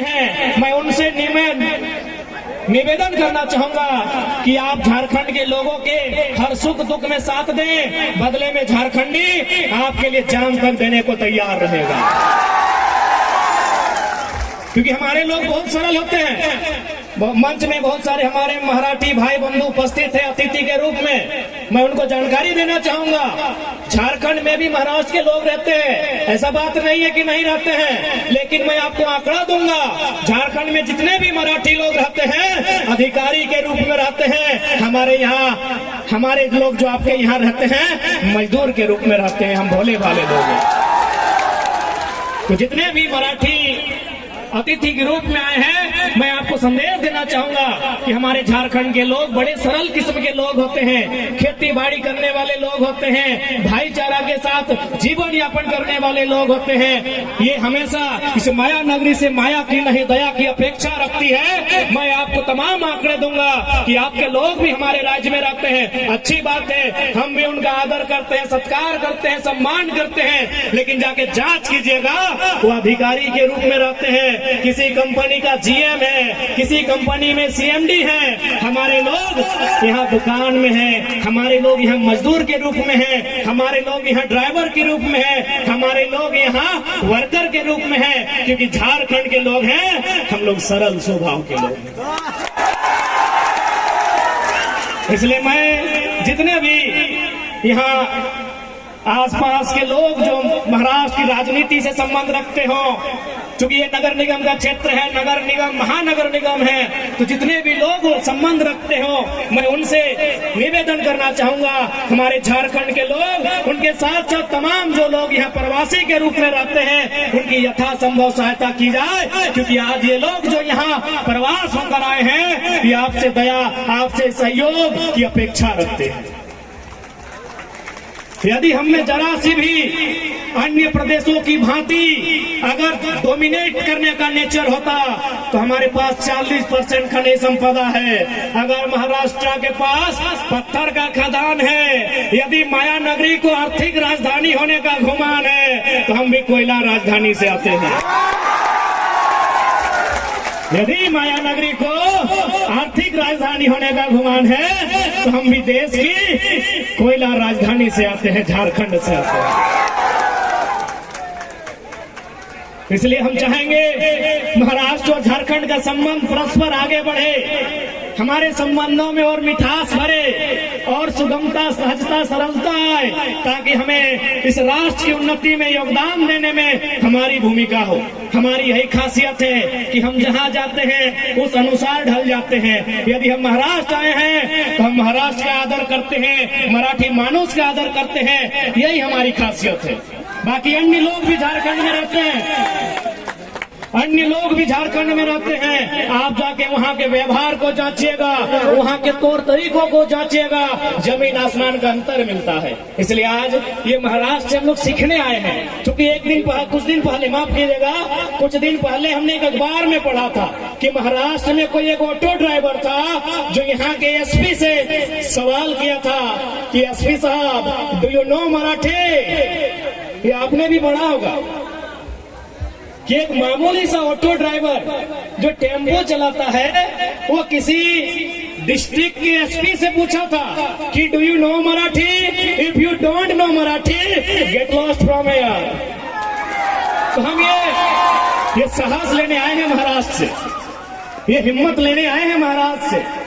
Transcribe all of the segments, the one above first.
हैं, मैं उनसे निवेदन करना चाहूंगा कि आप झारखंड के लोगों के हर सुख दुख में साथ दें, बदले में झारखंडी आपके लिए जान तक देने को तैयार रहेगा। क्योंकि हमारे लोग बहुत सरल होते हैं। मंच में बहुत सारे हमारे मराठी भाई बंधु उपस्थित है अतिथि के रूप में, मैं उनको जानकारी देना चाहूंगा। झारखंड में भी महाराष्ट्र के लोग रहते हैं, ऐसा बात नहीं है कि नहीं रहते हैं, लेकिन मैं आपको आंकड़ा दूंगा। झारखंड में जितने भी मराठी लोग रहते हैं अधिकारी के रूप में रहते हैं। हमारे यहाँ हमारे लोग जो आपके यहाँ रहते हैं मजदूर के रूप में रहते हैं। हम भोले भाले लोग हैं। तो जितने भी मराठी अतिथि के रूप में आए हैं, मैं आपको संदेश देना चाहूंगा कि हमारे झारखंड के लोग बड़े सरल किस्म के लोग होते हैं, खेती बाड़ी करने वाले लोग होते हैं, भाईचारा के साथ जीवन यापन करने वाले लोग होते हैं। ये हमेशा इस माया नगरी से माया की नहीं दया की अपेक्षा रखती है। मैं आपको तमाम आंकड़े दूंगा कि आपके लोग भी हमारे राज्य में रहते हैं, अच्छी बात है, हम भी उनका आदर करते हैं, सत्कार करते हैं, सम्मान करते हैं, लेकिन जाके जांच कीजिएगा वो अधिकारी के रूप में रहते हैं, किसी कंपनी का जीएम है, किसी कंपनी में सीएमडी है। हमारे लोग यहाँ दुकान में हैं, हमारे लोग यहाँ मजदूर के रूप में हैं, हमारे लोग यहाँ ड्राइवर के रूप में हैं, हमारे लोग यहाँ वर्कर के रूप में हैं। क्योंकि झारखंड के लोग हैं, हम लोग सरल स्वभाव के लोग हैं। इसलिए मैं जितने भी यहाँ आसपास के लोग जो महाराष्ट्र की राजनीति से संबंध रखते हो, चूंकि ये नगर निगम का क्षेत्र है, नगर निगम महानगर निगम है, तो जितने भी लोग संबंध रखते हो मैं उनसे निवेदन करना चाहूंगा, हमारे झारखंड के लोग, उनके साथ साथ तमाम जो लोग यहाँ प्रवासी के रूप में रहते हैं, उनकी यथासंभव सहायता की जाए। क्योंकि आज ये लोग जो यहाँ प्रवास होकर आए हैं ये आपसे दया, आपसे सहयोग की अपेक्षा रखते हैं। यदि हमने जरा सी भी अन्य प्रदेशों की भांति अगर डोमिनेट करने का नेचर होता तो हमारे पास 40% खनिज संपदा है। अगर महाराष्ट्र के पास पत्थर का खदान है, यदि माया नगरी को आर्थिक राजधानी होने का गुमान है तो हम भी कोयला राजधानी से आते हैं। यदि माया नगरी को आर्थिक राजधानी होने का गुमान है तो हम भी देश की कोयला राजधानी से आते हैं, झारखंड से आते हैं। इसलिए हम चाहेंगे महाराष्ट्र और झारखंड का संबंध परस्पर आगे बढ़े, हमारे संबंधों में और मिठास भरे और सुगमता, सहजता, सरलता आए, ताकि हमें इस राष्ट्र की उन्नति में योगदान देने में हमारी भूमिका हो। हमारी यही खासियत है कि हम जहां जाते हैं उस अनुसार ढल जाते हैं। यदि हम महाराष्ट्र आए हैं तो हम महाराष्ट्र का आदर करते हैं, मराठी मानुष का आदर करते हैं, यही हमारी खासियत है। बाकी अन्य लोग भी झारखंड में रहते हैं, अन्य लोग भी झारखंड में रहते हैं, आप जाके वहाँ के व्यवहार को जांचिएगा, वहाँ के तौर तरीकों को जांचिएगा, जमीन आसमान का अंतर मिलता है। इसलिए आज ये महाराष्ट्र से हम लोग सीखने आए हैं। क्योंकि कुछ दिन पहले, माफ कीजिएगा, कुछ दिन पहले हमने एक अखबार में पढ़ा था कि महाराष्ट्र में कोई एक ऑटो ड्राइवर था जो यहाँ के एसपी से सवाल किया था कि एसपी साहब डू यू नो मराठी। ये आपने भी पढ़ा होगा कि एक मामूली सा ऑटो ड्राइवर जो टेम्पो चलाता है वो किसी डिस्ट्रिक्ट के एसपी से पूछा था कि do you know Marathi, if you don't know Marathi get lost from here. तो हम ये साहस लेने आए हैं महाराष्ट्र से, ये हिम्मत लेने आए हैं महाराष्ट्र से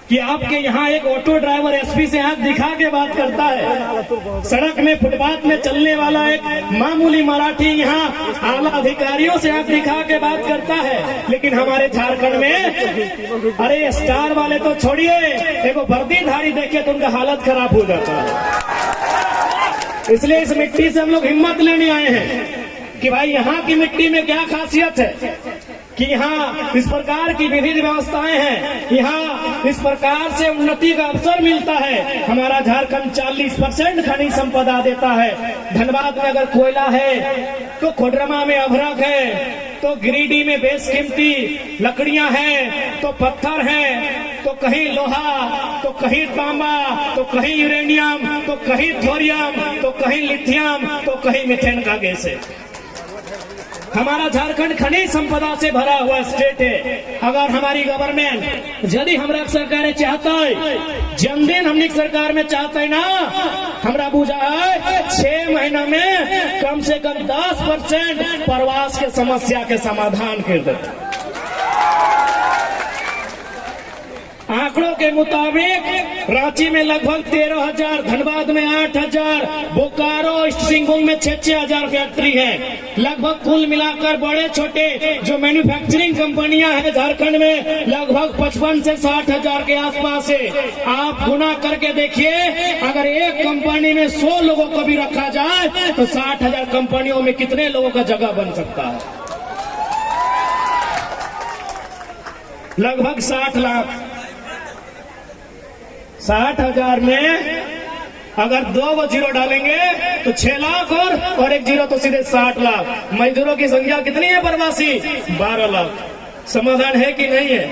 कि आपके यहाँ एक ऑटो ड्राइवर एसपी से आंख दिखा के बात करता है, सड़क में फुटपाथ में चलने वाला एक मामूली मराठी यहाँ आला अधिकारियों से आंख दिखा के बात करता है। लेकिन हमारे झारखंड में अरे स्टार वाले तो छोड़िए, एक वर्दीधारी देखे तो उनका हालत खराब हो जाता है। इसलिए इस मिट्टी से हम लोग हिम्मत लेने आए हैं कि भाई यहाँ की मिट्टी में क्या खासियत है कि यहाँ इस प्रकार की विधि व्यवस्थाएं हैं, यहाँ इस प्रकार से उन्नति का अवसर मिलता है। हमारा झारखंड 40% खनिज संपदा देता है। धनबाद में अगर कोयला है तो खोडरमा में अभ्रक है, तो गिरिडीह में बेशकीमती लकड़ियां हैं, तो पत्थर हैं, तो कहीं लोहा, तो कहीं तांबा, तो कहीं यूरेनियम, तो कहीं थोरियम, तो कहीं लिथियम, तो कहीं मीथेन का गैस है। हमारा झारखंड खनिज संपदा से भरा हुआ स्टेट है। अगर हमारी गवर्नमेंट यदि हमरा सरकार चाहता है, जन्मदिन हमनी सरकार में चाहते है ना, हमरा बुझा है 6 महीना में कम से कम 10% प्रवास के समस्या के समाधान कर देते। आंकड़ों के मुताबिक रांची में लगभग 13,000, धनबाद में 8,000, बोकारो ईस्ट सिंहभूम में 6,000 फैक्ट्री है। लगभग कुल मिलाकर बड़े छोटे जो मैन्युफैक्चरिंग कंपनियां हैं झारखंड में लगभग 55 से 60,000 के आसपास है। आप गुना करके देखिए, अगर एक कंपनी में 100 लोगों को भी रखा जाए तो 60,000 कंपनियों में कितने लोगों का जगह बन सकता है? लगभग 60 लाख। 60,000 में अगर 2 जीरो डालेंगे तो 6 लाख और 1 जीरो तो सीधे 60 लाख। मजदूरों की संख्या कितनी है प्रवासी? 12 लाख। समाधान है कि नहीं है?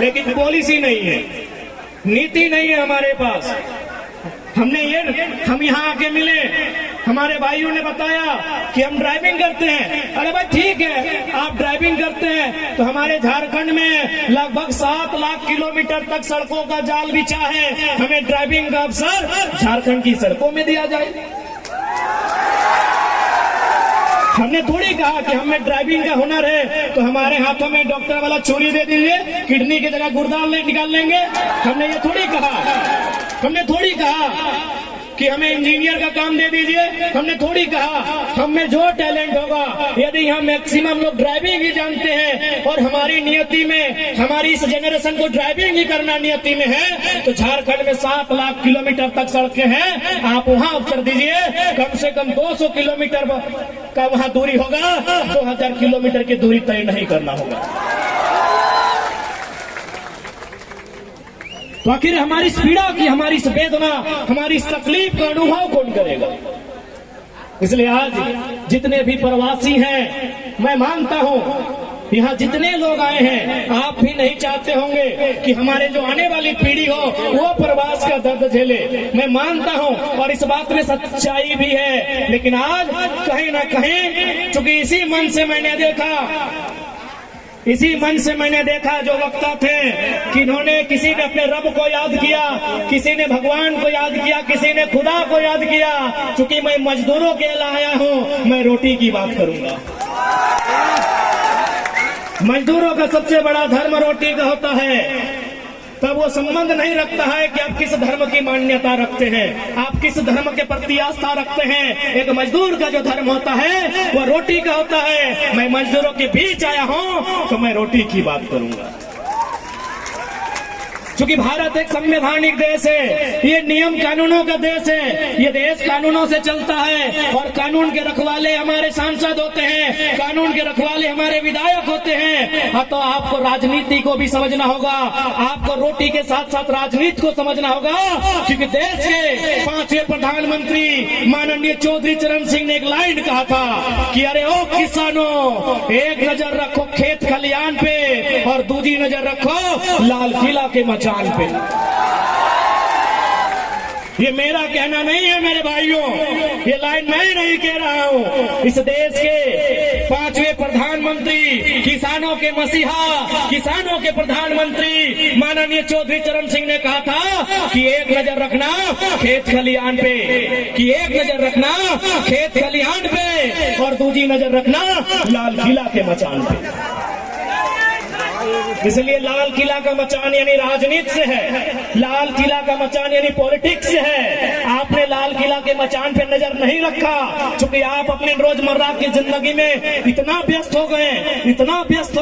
लेकिन पॉलिसी नहीं है, नीति नहीं है हमारे पास। हम यहाँ आके मिले, हमारे भाइयों ने बताया कि हम ड्राइविंग करते हैं। अरे भाई ठीक है, आप ड्राइविंग करते हैं तो हमारे झारखंड में लगभग 7 लाख किलोमीटर तक सड़कों का जाल बिछा है। हमें ड्राइविंग का अवसर झारखंड की सड़कों में दिया जाए। हमने थोड़ी कहा कि हमें ड्राइविंग का हुनर है तो हमारे हाथों में डॉक्टर वाला छुरी दे दीजिए, किडनी की जगह गुर्दा निकाल लेंगे। हमने ये थोड़ी कहा कि हमें इंजीनियर का काम दे दीजिए। हमने थोड़ी कहा, हमें जो टैलेंट होगा, यदि हम मैक्सिमम लोग ड्राइविंग ही जानते हैं और हमारी नियति में, हमारी इस जनरेशन को ड्राइविंग ही करना नियति में है, तो झारखंड में 7 लाख किलोमीटर तक सड़कें हैं। आप वहां अवसर दीजिए, कम से कम 200 किलोमीटर का वहां दूरी होगा, 2000 किलोमीटर की दूरी तय नहीं करना होगा। तो आखिर हमारी इस पीड़ा की, हमारी इस वेदना, हमारी इस तकलीफ का अनुभव कौन करेगा? इसलिए आज जितने भी प्रवासी हैं, मैं मानता हूं यहाँ जितने लोग आए हैं, आप भी नहीं चाहते होंगे कि हमारे जो आने वाली पीढ़ी हो वो प्रवास का दर्द झेले। मैं मानता हूं और इस बात में सच्चाई भी है। लेकिन आज कहीं ना कहीं, चूंकि इसी मन से मैंने देखा जो वक्ता थे कि इन्होंने, किसी ने अपने रब को याद किया, किसी ने भगवान को याद किया, किसी ने खुदा को याद किया। चूंकि मैं मजदूरों के लिए आया हूं, मैं रोटी की बात करूंगा। मजदूरों का सबसे बड़ा धर्म रोटी का होता है। तब वो संबंध नहीं रखता है कि आप किस धर्म की मान्यता रखते हैं, आप किस धर्म के प्रति आस्था रखते हैं। एक मजदूर का जो धर्म होता है वो रोटी का होता है। मैं मजदूरों के बीच आया हूं तो मैं रोटी की बात करूंगा। क्योंकि भारत एक संवैधानिक देश है, ये नियम कानूनों का देश है, ये देश कानूनों से चलता है और कानून के रखवाले हमारे सांसद होते हैं, कानून के रखवाले हमारे विधायक होते हैं। हाँ, तो आपको राजनीति को भी समझना होगा, आपको रोटी के साथ साथ राजनीति को समझना होगा। क्योंकि देश के 5वें प्रधानमंत्री माननीय चौधरी चरण सिंह ने एक लाइन कहा था कि अरे ओ किसानों, एक नजर रखो खेत खलियान पे और दूसरी नजर रखो लाल किला के मचान पे। ये मेरा कहना नहीं है मेरे भाइयों, ये लाइन मैं नहीं कह रहा हूं। इस देश के 5वें प्रधानमंत्री, किसानों के मसीहा, किसानों के प्रधानमंत्री माननीय चौधरी चरण सिंह ने कहा था कि एक नजर रखना खेत खलियान पे, कि एक नजर रखना खेत खलियान पे और दूसरी नजर रखना लाल किला के मचान पे। इसलिए लाल किला का मचान यानी राजनीति से है, लाल किला का मचान यानी पॉलिटिक्स से है। आपने लाल किला के मचान पे नजर नहीं रखा, क्योंकि आप अपने रोजमर्रा की जिंदगी में इतना व्यस्त हो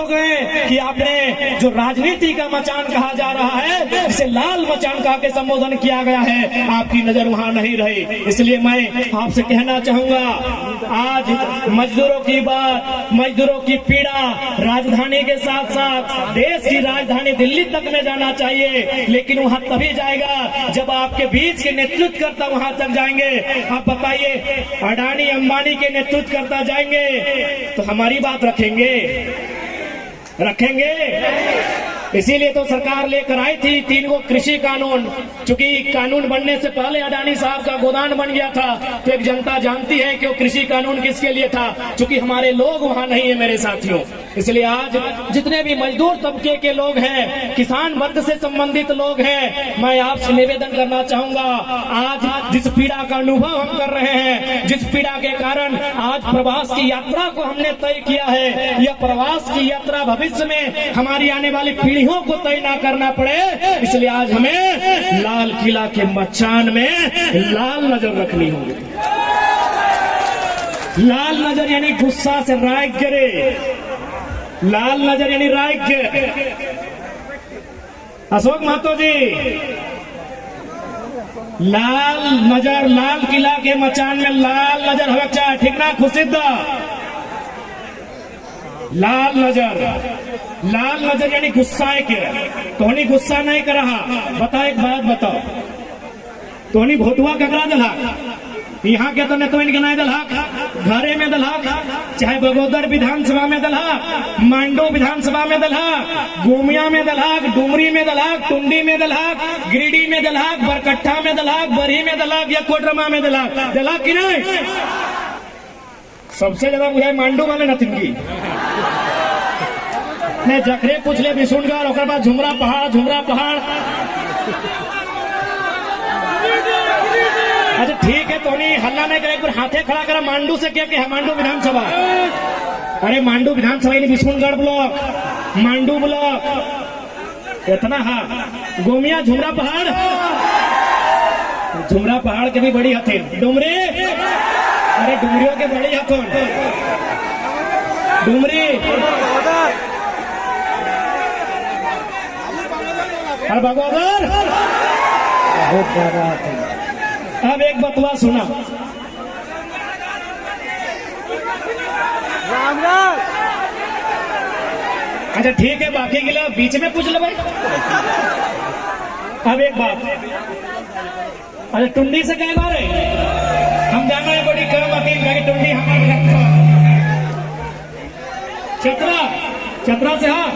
गए कि आपने जो राजनीति का मचान कहा जा रहा है, जिसे लाल मचान कहा के संबोधन किया गया है, आपकी नजर वहां नहीं रही। इसलिए मैं आपसे कहना चाहूंगा, आज मजदूरों की बात, मजदूरों की पीड़ा राजधानी के साथ साथ देश की राजधानी दिल्ली तक में जाना चाहिए। लेकिन वहां तभी जाएगा जब आपके बीच के नेतृत्वकर्ता वहां तक जाएंगे। आप बताइए, अडानी अंबानी के नेतृत्वकर्ता जाएंगे तो हमारी बात रखेंगे? इसीलिए तो सरकार लेकर आई थी 3 गो कृषि कानून। चूंकि कानून बनने से पहले अडानी साहब का गोदान बन गया था, तो एक जनता जानती है कि वो कृषि कानून किसके लिए था। चूंकि हमारे लोग वहां नहीं है मेरे साथियों, इसलिए आज जितने भी मजदूर तबके के लोग हैं, किसान वर्ग से संबंधित लोग हैं, मैं आपसे निवेदन करना चाहूंगा, आज जिस पीड़ा का अनुभव हम कर रहे हैं, जिस पीड़ा के कारण आज प्रवास की यात्रा को हमने तय किया है, यह प्रवास की यात्रा भविष्य में हमारी आने वाली पीढ़ियों को तय ना करना पड़े, इसलिए आज हमें लाल किला के मचान में लाल नजर रखनी होगी। लाल नजर यानी गुस्सा से राग करे, लाल नजर यानी राग। अशोक महतो जी, लाल नजर, लाल किला के मचान में लाल नजर हवा, ठीक ना खुशिदा? लाल नजर यानी गुस्सा के तोहनी गुस्सा नहीं कर रहा। बता एक बात बताओ, तोहनी भोटुआ ककरा दलहक? यहाँ के तो ने तो इनके नहीं दलहक, घरे में दलहक, चाहे बगोदर विधानसभा में दलहक, मांडो विधानसभा में दलहक, गोमिया में दलहक, डुमरी में दलहक, टुंडी में दलहक, गिरिडीह में दलहक, बरकट्ठा में दलहक, बरही में दलहक या कोडरमा में दलहक की नहीं? सबसे ज्यादा मुझे मांडू वाले नथिंगी ने जखरे पूछ ले बिशुनगढ़, और बाद झुमरा पहाड़। अच्छा ठीक है, तो नहीं हल्ला नहीं करे, एक बार हाथे खड़ा करा मांडू से क्या है? मांडू विधानसभा। अरे मांडू विधानसभा यानी बिशुनगढ़ ब्लॉक, मांडू ब्लॉक इतना। हाँ, गोमिया झुमरा पहाड़ के भी बड़ी हथिन। डुमरी, अरे डुमरियों के बड़ी हथुन डुमरी। और बगोदर बहुत ज्यादा हथिन। अब एक बतवा सुना, अच्छा ठीक है, बाकी गिला बीच में पूछ लो भाई। अब एक बात, अच्छा टुंडी से कह बारे हम जाना है, बड़ी कम आती टुंडी हमारे चतरा से। हाँ